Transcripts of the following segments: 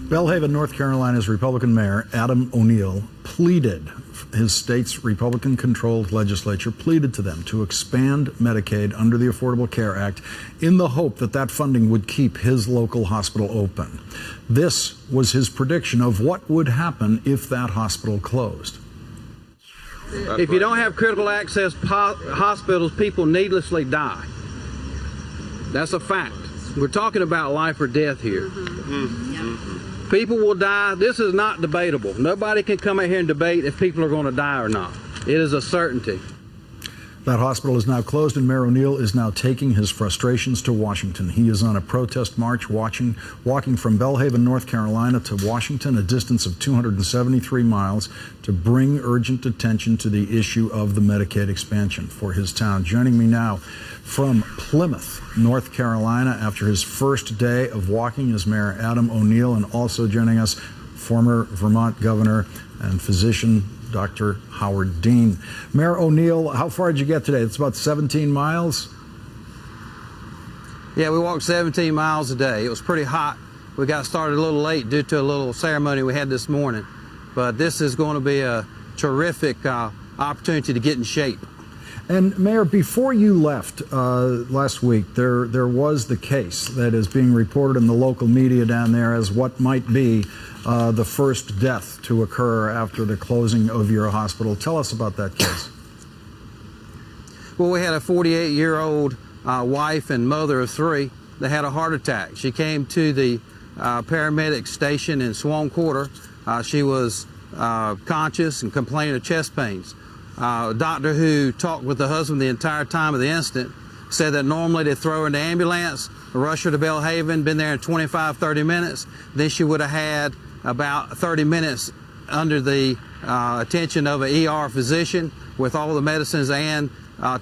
Belhaven, North Carolina's Republican Mayor Adam O'Neill pleaded, his state's Republican-controlled legislature pleaded to them to expand Medicaid under the Affordable Care Act in the hope that that funding would keep his local hospital open. This was his prediction of what would happen if that hospital closed. If you don't have critical access hospitals, people needlessly die. That's a fact. We're talking about life or death here. People will die. This is not debatable. Nobody can come out here and debate if people are going to die or not. It is a certainty. That hospital is now closed, and Mayor O'Neill is now taking his frustrations to Washington. He is on a protest march walking from Belhaven, North Carolina to Washington, a distance of 273 miles, to bring urgent attention to the issue of the Medicaid expansion for his town. Joining me now from Plymouth, North Carolina, after his first day of walking is Mayor Adam O'Neill, and also joining us, former Vermont governor and physician Dr. Howard Dean. Mayor O'Neill, how far did you get today? It's about 17 miles? Yeah, we walked 17 miles a day. It was pretty hot. We got started a little late due to a little ceremony we had this morning. But this is going to be a terrific opportunity to get in shape. And Mayor, before you left last week, there was the case that is being reported in the local media down there as what might be the first death to occur after the closing of your hospital. Tell us about that case. Well, we had a 48-year-old wife and mother of 3 that had a heart attack. She came to the paramedic station in Swan Quarter. She was conscious and complaining of chest pains. A doctor who talked with the husband the entire time of the incident said that normally they throw her in the ambulance, rush her to Belhaven, been there in 25, 30 minutes. Then she would have had about 30 minutes under the attention of an ER physician with all the medicines and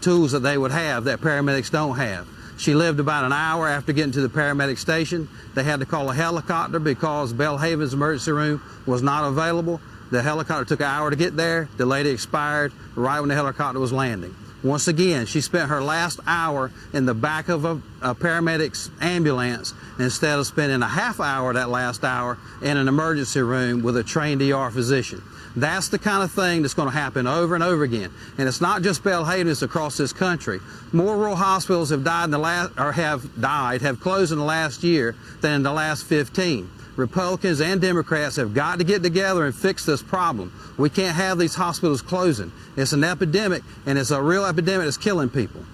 tools that they would have that paramedics don't have. She lived about an hour after getting to the paramedic station. They had to call a helicopter because Belhaven's emergency room was not available. The helicopter took an hour to get there. The lady expired right when the helicopter was landing. Once again, she spent her last hour in the back of a paramedic's ambulance instead of spending a half hour that last hour in an emergency room with a trained ER physician. That's the kind of thing that's going to happen over and over again. And it's not just Belhaven, it's across this country. More rural hospitals have died in the last, or have closed in the last year than in the last 15. Republicans and Democrats have got to get together and fix this problem. We can't have these hospitals closing. It's an epidemic, and it's a real epidemic that's killing people.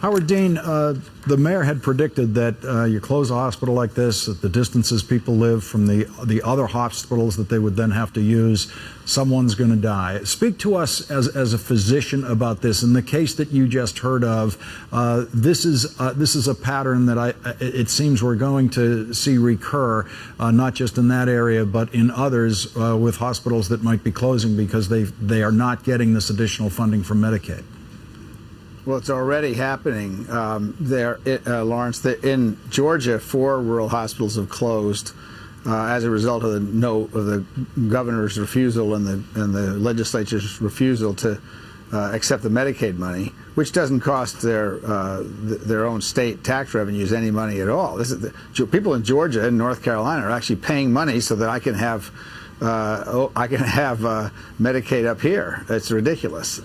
Howard Dean, the mayor had predicted that you close a hospital like this, that the distances people live from the other hospitals that they would then have to use, someone's going to die. Speak to us as a physician about this. In the case that you just heard of, this is a pattern that it seems we're going to see recur, not just in that area, but in others with hospitals that might be closing because they are not getting this additional funding from Medicaid. Well, it's already happening there, Lawrence. In Georgia, 4 rural hospitals have closed as a result of the governor's refusal and the legislature's refusal to accept the Medicaid money, which doesn't cost their own state tax revenues any money at all. People in Georgia and North Carolina are actually paying money so that I can have Medicaid up here. It's ridiculous.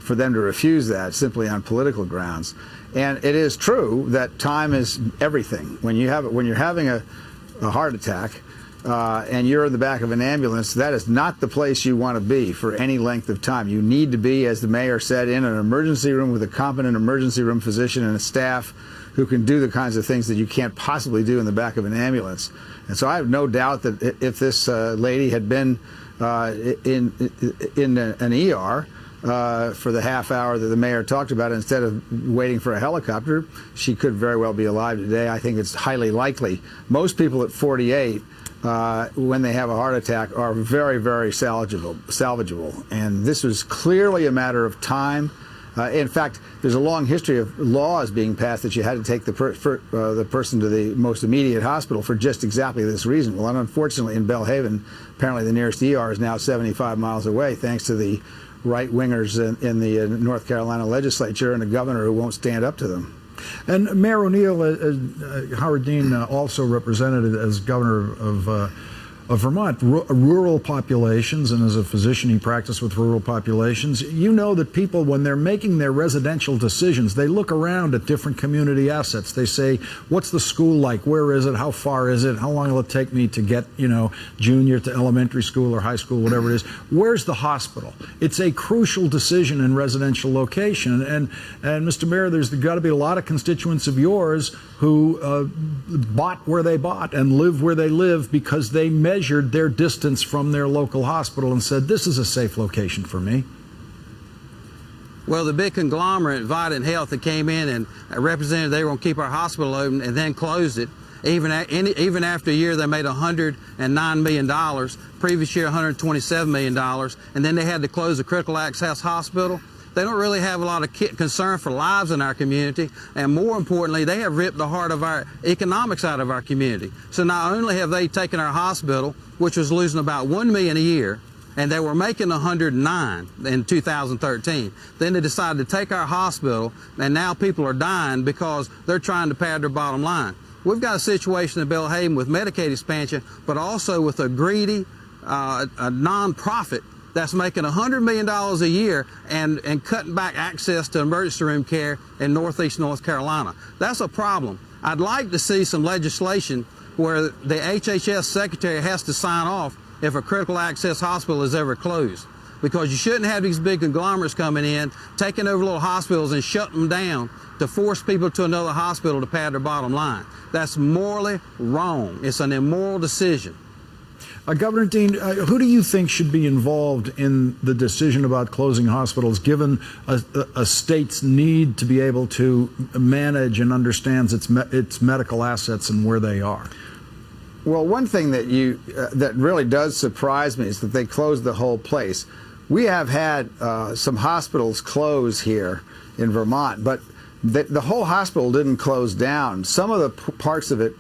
For them to refuse that simply on political grounds. And it is true that time is everything. When you're having a heart attack and you're in the back of an ambulance, that is not the place you want to be for any length of time. You need to be, as the mayor said, in an emergency room with a competent emergency room physician and a staff who can do the kinds of things that you can't possibly do in the back of an ambulance. And so I have no doubt that if this lady had been in an ER for the half hour that the mayor talked about, instead of waiting for a helicopter, she could very well be alive today. I think it's highly likely. Most people at 48, when they have a heart attack, are very, very salvageable. And this was clearly a matter of time. In fact, there's a long history of laws being passed that you had to take the person to the most immediate hospital for just exactly this reason. Well, unfortunately, in Belhaven, apparently the nearest ER is now 75 miles away, thanks to the right-wingers in the North Carolina legislature and a governor who won't stand up to them. And Mayor O'Neill, Howard Dean also represented as governor of Vermont, rural populations, and as a physician he practiced with rural populations. You know that people, when they're making their residential decisions, they look around at different community assets. They say, what's the school like? Where is it? How far is it? How long will it take me to get, junior to elementary school or high school, whatever it is? Where's the hospital? It's a crucial decision in residential location. And Mr. Mayor, there's got to be a lot of constituents of yours who bought where they bought and live where they live because they measured their distance from their local hospital and said, this is a safe location for me. Well, the big conglomerate, Vidant Health, that came in and represented they were going to keep our hospital open and then closed it. Even after a year, they made $109 million. Previous year, $127 million. And then they had to close the critical access hospital. They don't really have a lot of concern for lives in our community, and more importantly, they have ripped the heart of our economics out of our community. So not only have they taken our hospital, which was losing about $1 million a year, and they were making $109 in 2013, then they decided to take our hospital, and now people are dying because they're trying to pad their bottom line. We've got a situation in Belhaven with Medicaid expansion, but also with a greedy a nonprofit that's making $100 million a year and cutting back access to emergency room care in Northeast North Carolina. That's a problem. I'd like to see some legislation where the HHS secretary has to sign off if a critical access hospital is ever closed, because you shouldn't have these big conglomerates coming in, taking over little hospitals and shutting them down to force people to another hospital to pad their bottom line. That's morally wrong. It's an immoral decision. Governor Dean, who do you think should be involved in the decision about closing hospitals, given a state's need to be able to manage and understands its medical assets and where they are? Well, one thing that really does surprise me is that they closed the whole place. We have had some hospitals close here in Vermont, but the whole hospital didn't close down. Some of the parts of it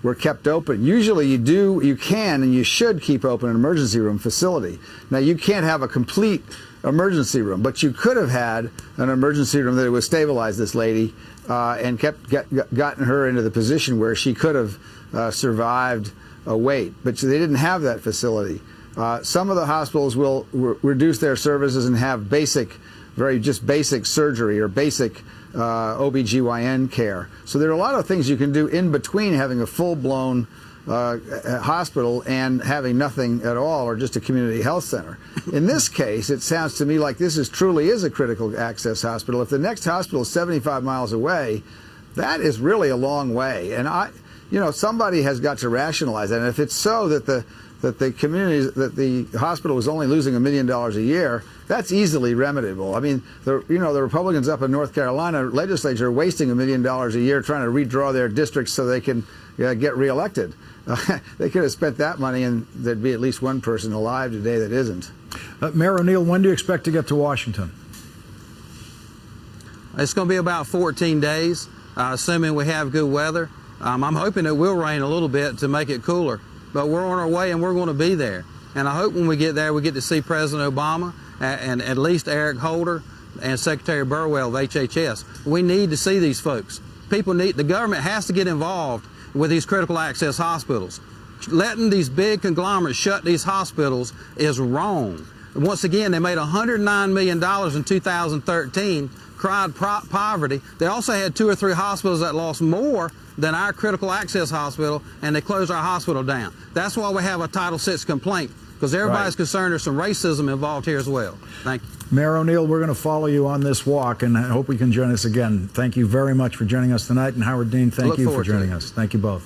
were kept open. Usually you can and you should keep open an emergency room facility. Now, you can't have a complete emergency room, but you could have had an emergency room that would stabilize this lady and gotten her into the position where she could have survived a wait. But they didn't have that facility. Some of the hospitals will reduce their services and have basic surgery or basic OBGYN care. So there are a lot of things you can do in between having a full-blown hospital and having nothing at all, or just a community health center. In this case, it sounds to me like this truly is a critical access hospital. If the next hospital is 75 miles away, that is really a long way. And somebody has got to rationalize that. And if it's so that the hospital was only losing $1 million a year, that's easily remediable. I mean, the Republicans up in North Carolina legislature are wasting $1 million a year trying to redraw their districts so they can get reelected. They could have spent that money and there'd be at least one person alive today that isn't. Mayor O'Neill, when do you expect to get to Washington? It's going to be about 14 days, assuming we have good weather. I'm hoping it will rain a little bit to make it cooler, but we're on our way and we're going to be there. And I hope when we get there, we get to see President Obama and at least Eric Holder and Secretary Burwell of HHS. We need to see these folks. The government has to get involved with these critical access hospitals. Letting these big conglomerates shut these hospitals is wrong. Once again, they made $109 million in 2013, cried poverty. They also had 2 or 3 hospitals that lost more than our critical access hospital, and they closed our hospital down. That's why we have a Title VI complaint, because everybody's concerned there's some racism involved here as well. Thank you. Mayor O'Neill, we're going to follow you on this walk, and I hope we can join us again. Thank you very much for joining us tonight, and Howard Dean, thank you for joining us. Thank you both.